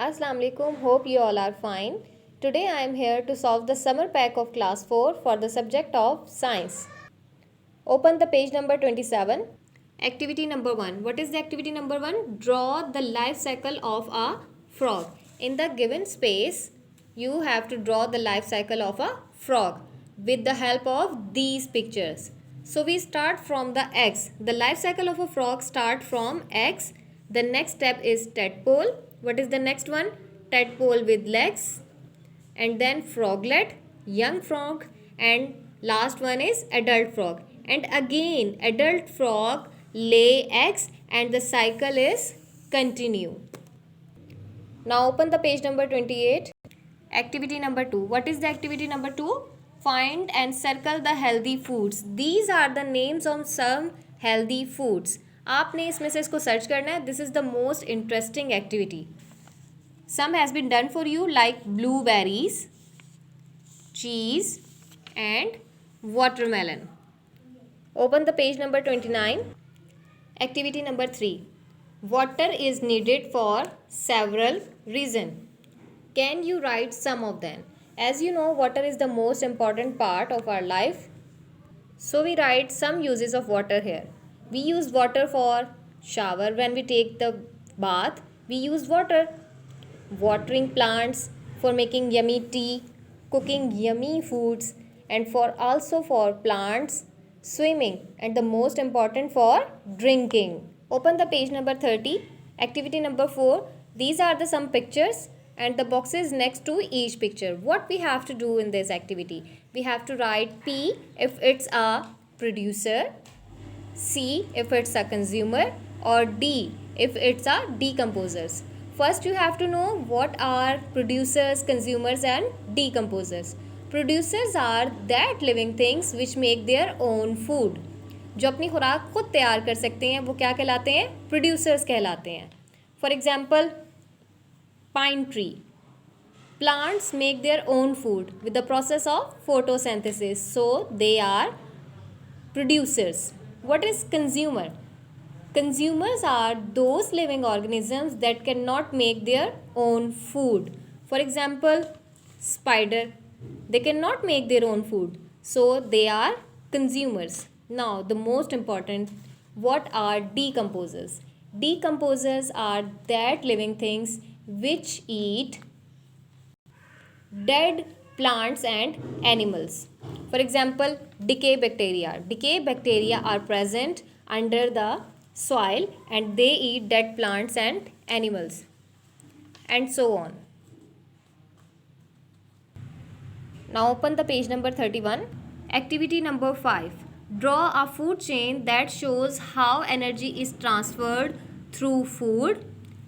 Assalamu alaikum. Hope you all are fine. Today I am here to solve the summer pack of class 4 for the subject of science. Open the page number 27. Activity number 1. What is the activity number 1? Draw the life cycle of a frog. In the given space, you have to draw the life cycle of a frog with the help of these pictures. So we start from the eggs. The life cycle of a frog start from eggs. The next step is tadpole. What is the next one? Tadpole with legs. And then froglet, young frog, and last one is adult frog. And again adult frog lay eggs and the cycle is continue. Now open the page number 28. Activity number 2. What is the activity number 2? Find and circle the healthy foods. These are the names of some healthy foods. आपने इसमें से इसको search करना है. This is the most interesting activity. Some has been done for you like blueberries, cheese and watermelon. Open the page number 29. Activity number 3. Water is needed for several reasons. Can you write some of them? As you know, water is the most important part of our life. So we write some uses of water here. We use water for shower when we take the bath. We use water. Watering plants, for making yummy tea, cooking yummy foods, and for also for plants, swimming, and the most important for drinking. Open the page number 30. Activity number 4. These are the some pictures and the boxes next to each picture. What we have to do in this activity? We have to write P if it's a producer, C if it's a consumer, or D if it's a decomposers. First you have to know what are producers, consumers and decomposers. Producers are that living things which make their own food. जो अपनी खुराक खुद तैयार कर सकते हैं वो क्या कहलाते हैं? प्रोड्यूसर्स कहलाते हैं. For example pine tree. Plants make their own food with the process of photosynthesis, so they are producers. What is consumer? Consumers are those living organisms that cannot make their own food. For example, spider. They cannot make their own food, so they are consumers. Now the most important, what are decomposers? Decomposers are that living things which eat dead plants and animals. For example, decay bacteria. Decay bacteria are present under the soil and they eat dead plants and animals, and so on. Now open the page number 31. Activity number 5. Draw a food chain that shows how energy is transferred through food.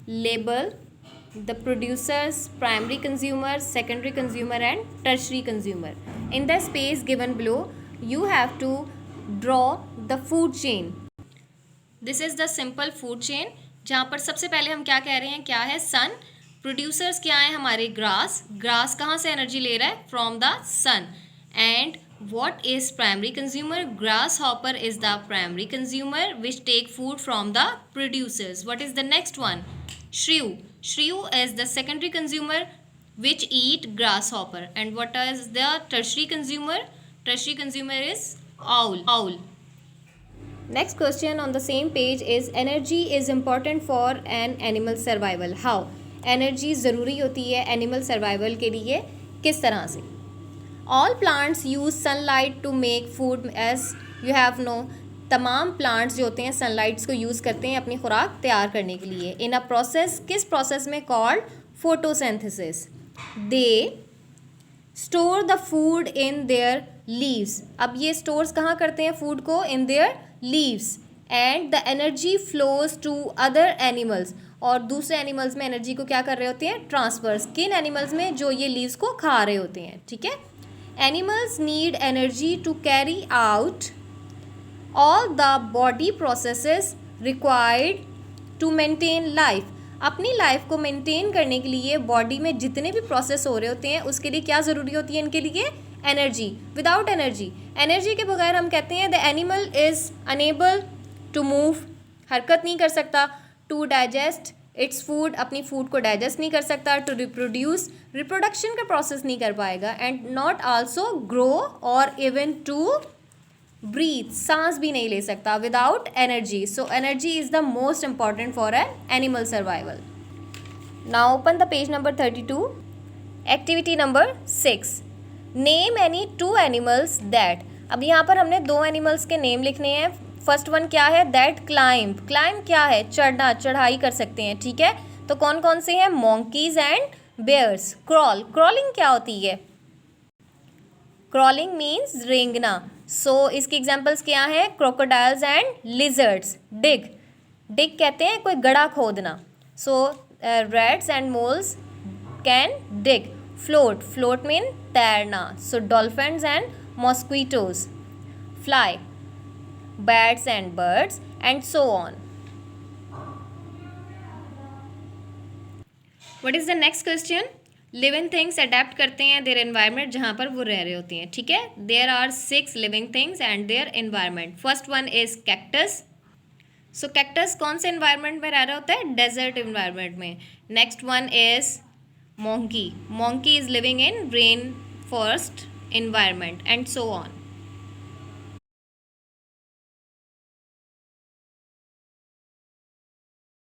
Label the producers, primary consumer, secondary consumer and tertiary consumer. In the space given below, you have to draw the food chain. This is the simple food chain, जहाँ पर सबसे पहले हम क्या कह रहे हैं, क्या है सन. प्रोड्यूसर्स क्या है हमारे? ग्रास. ग्रास कहाँ से एनर्जी ले रहा है? From the sun. And what is primary consumer? Grasshopper is the primary consumer which take food from the producers. What is the next one? Shrew. Shrew is the secondary consumer which eat grasshopper. And what is the tertiary consumer? Tertiary consumer is owl. Next question on the same page is energy is important for an animal survival. How? Energy ज़रूरी होती है animal survival के लिए किस तरह से? All plants use sunlight to make food, as you have know. तमाम plants जो होते हैं sunlight को use करते हैं अपनी खुराक तैयार करने के लिए. In a process, किस process में? Called photosynthesis. They store the food in their leaves. अब ये stores कहाँ करते हैं food को? In their leaves. And the energy flows to other animals. और दूसरे एनिमल्स में एनर्जी को क्या कर रहे होते हैं? ट्रांसफर्स. किन एनिमल्स में? जो ये लीव्स को खा रहे होते हैं. ठीक है. Animals need energy to carry out all the body processes required to maintain life. अपनी लाइफ को मेंटेन करने के लिए बॉडी में जितने भी प्रोसेस हो रहे होते हैं उसके लिए क्या ज़रूरी होती है इनके लिए? एनर्जी. विदाउट एनर्जी के बगैर हम कहते हैं the animal is unable to move. हरकत नहीं कर सकता. टू डाइजेस्ट इट्स फूड, अपनी फूड को डाइजेस्ट नहीं कर सकता, टू रिप्रोड्यूस, रिप्रोडक्शन का प्रोसेस नहीं कर पाएगा, एंड नॉट आल्सो ग्रो और इवन टू ब्रीथ, सांस भी नहीं ले सकता without energy. So energy is the most important for an animal survival. Now open the page number 32. Activity number 6. Name any 2 animals that. अब यहाँ पर हमने 2 एनिमल्स के नेम लिखने हैं. फर्स्ट वन क्या है? That climb. क्लाइंब क्या है? चढ़ना, चढ़ाई कर सकते हैं. ठीक है, तो कौन कौन से हैं? Monkeys and bears. Crawl, crawling क्या होती है? Crawling means रेंगना. सो इसके एग्जाम्पल्स क्या हैं? Crocodiles and lizards. Dig, dig कहते हैं कोई गड्ढा खोदना. So rats and moles can dig. Float, float mean तैरना. So dolphins and mosquitoes. Fly, bats and birds, and so on. What is the next question? Living things adapt करते हैं their environment जहाँ पर वो रह रहे होते हैं. ठीक है, there are 6 living things and their environment. First one is cactus. So cactus कौन से environment में रह रहा होता है? Desert environment में. Next one is monkey. Monkey is living in rainforest environment, and so on.